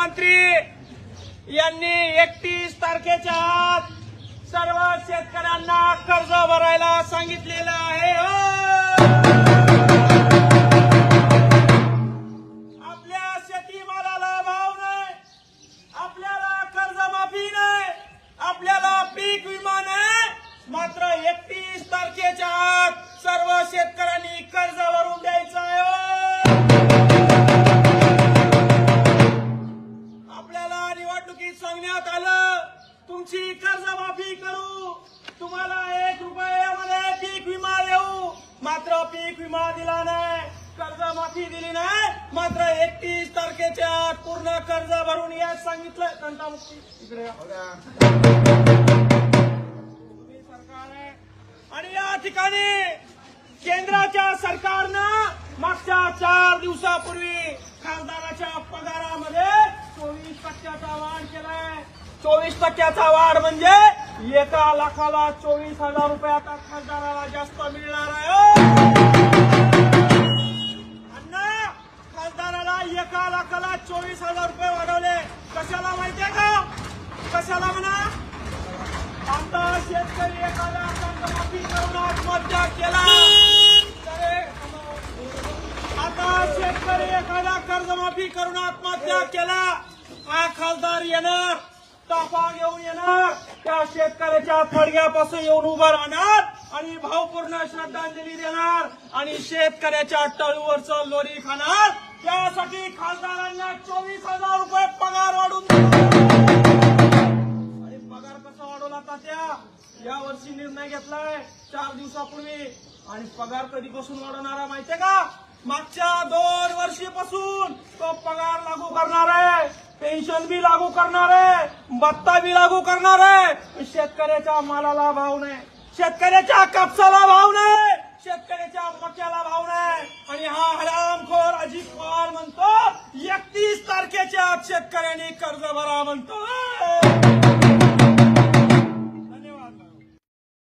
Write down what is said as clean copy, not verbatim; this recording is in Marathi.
मुख्यमंत्री यांनी 31 तारखेच्या आत सर्व शेतकऱ्यांना कर्ज भरायला सांगितलेलं आहे। आपल्या शेतीमालाला भाव नाही, आपल्याला कर्जमाफी नाही, आपल्याला पीक विमा नाही, मात्र 31 तारखेच्या आत सर्व शेतकऱ्यांनी कर्ज भरून द्यायचं आहे। आपल्याला निवडणुकीत सांगण्यात आलं तुमची कर्जमाफी करू, तुम्हाला 1 रुपयामध्ये पीक विमा देऊ, मात्र पीक विमा दिला नाही, कर्जमाफी दिली नाही, मात्र 31 तारखेच्या आत पूर्ण कर्ज भरून याच सांगितलं। तंटामुक्ती इकडे सरकार आहे आणि या ठिकाणी केंद्राच्या सरकारनं मागच्या 4 दिवसापूर्वी खासदाराच्या पगारामध्ये 24% वाढ केलाय। 24% वाढ म्हणजे 1 लाखाला 24,000 रुपये आता खासदाराला जास्त मिळणार आहे। अण्णा, खासदाराला 1 लाखाला 24,000 रुपये वाढवले, कशाला माहितीये का? कशाला म्हणा? आता शेतकरी एखादा कर्जमाफी करून आत्महत्या केला, आता शेतकरी एखादा कर्जमाफी करून आत्महत्या केला, हा खासदार येणार, ताफा घेऊन येणार, त्या शेतकऱ्याच्या थडग्यापासून येऊन उभं राहणार आणि भावपूर्ण श्रद्धांजली देणार आणि शेतकऱ्याच्या टळूवरचं लोणी खाणार। त्यासाठी खासदारांना 24,000 रुपये पगार वाढून आणि पगार कसा वाढवला तात्या? या वर्षी निर्णय घेतलाय 4 दिवसापूर्वी आणि पगार कधीपासून वाढवणार आहे माहितीये का? मागच्या 2 वर्षीपासून तो पगार लागू करणार आहे, पेन्शन बी लागू करणार आहे, भत्ता बी लागू करणार आहे। शेतकऱ्याच्या मालाला भाव नाही, शेतकऱ्याच्या कापसाला भाव नाही,